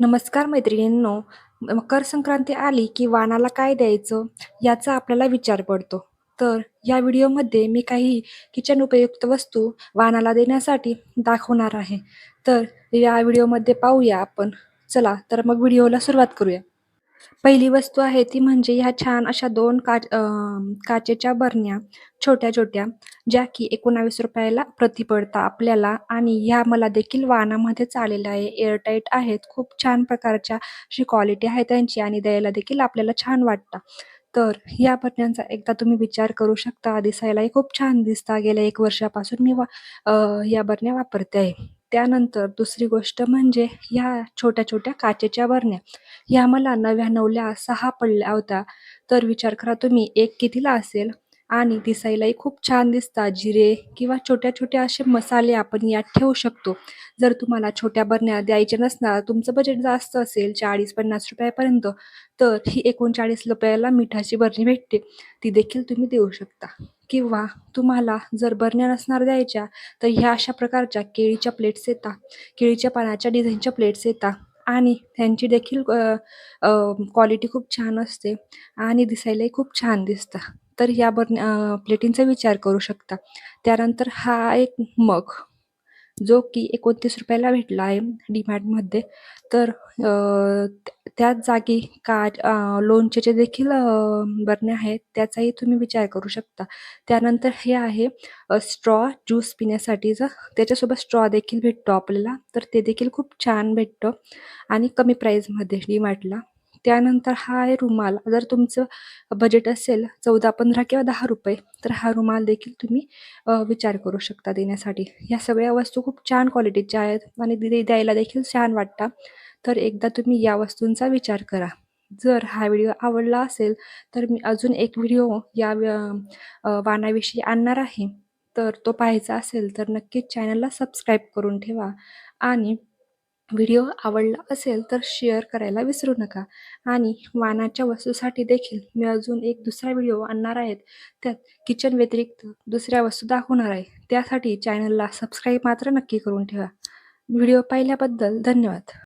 नमस्कार मैत्रिणींनो. मकर संक्रांती आली की वाणाला काय द्यायचं याचा आपल्याला विचार पडतो. तर या व्हिडिओमध्ये मी काही किचन उपयुक्त वस्तू वाणाला देण्यासाठी दाखवणार आहे. तर या व्हिडिओमध्ये पाहूया आपण. चला तर मग व्हिडिओला सुरुवात करूया. पहिली वस्तू आहे ती म्हणजे ह्या छान अशा 2 काचेच्या बरण्या छोट्या-छोट्या, ज्या की ₹19 ला प्रति पडतात आपल्याला आणि ह्या मला देखील वाणामध्येच आलेल्या आहे. एअरटाईट आहेत. खूप छान प्रकारच्या अशी क्वालिटी आहे त्यांची आणि द्यायला देखील आपल्याला छान वाटतं. तर या बरण्यांचा एकदा तुम्ही विचार करू शकता. दिसायलाही खूप छान दिसतात. गेल्या 1 वर्षापासून मी या बरण्या वापरते आहे. त्यानंतर दुसरी गोष्ट म्हणजे ह्या छोट्या-छोट्या काचेच्या बरण्या. ह्या मला 99ला 6 पडल्या होत्या. तर विचार करा तुम्ही एक कितीला असेल आणि दिसायलाही खूप छान दिसतात. जिरे किंवा छोट्या-छोट्या असे मसाले आपण यात ठेवू शकतो. जर तुम्हाला छोट्या बरण्या द्यायच्या नसणार, तुमचं बजेट जास्त असेल ₹40-50 पर्यंत, तर ही ₹39 मिठाची बरणी भेटते. ती देखील तुम्ही देऊ शकता. किंवा तुम्हाला जर बरण्या नसणार द्यायच्या, तर ह्या अशा प्रकारच्या केळीच्या प्लेट्स येतात. केळीच्या पानाच्या डिझाईनच्या प्लेट्स येतात आणि त्यांची देखील क्वालिटी खूप छान असते आणि दिसायलाही खूप छान दिसतं. तर या प्लेटींचा विचार करू शकता. त्यानंतर हा एक मग, जो की ₹29 भेटला आहे DMartमध्ये. तर त्याच जागी लोणचेचे देखील बरण्या आहेत, त्याचाही तुम्ही विचार करू शकता. त्यानंतर हे आहे स्ट्रॉ ज्यूस पिण्यासाठीचं. त्याच्यासोबत स्ट्रॉ देखील भेटतो आपल्याला. तर ते देखील खूप छान भेटतं आणि कमी प्राईसमध्ये DMartला. त्यानंतर हा आहे रुमाल. जर तुमचं बजेट असेल 14, 15 किंवा ₹10, तर हा रुमाल देखील तुम्ही विचार करू शकता देण्यासाठी. ह्या सगळ्या वस्तू खूप छान क्वालिटीच्या आहेत आणि द्यायला देखील छान वाटतात. तर एकदा तुम्ही या वस्तूंचा विचार करा. जर हा व्हिडिओ आवडला असेल, तर मी अजून एक व्हिडिओ या वाणाविषयी आणणार आहे. तर तो पाहायचा असेल, तर नक्कीच चॅनलला सबस्क्राईब करून ठेवा आणि व्हिडिओ आवडला असेल तर शेअर करायला विसरू नका आणि वाणाच्या वस्तूसाठी देखील मी अजून एक दुसरा व्हिडिओ आणणार आहेत. त्यात किचन व्यतिरिक्त दुसऱ्या वस्तू दाखवणार आहे. त्यासाठी चॅनलला सबस्क्राईब मात्र नक्की करून ठेवा. व्हिडिओ पाहिल्याबद्दल धन्यवाद.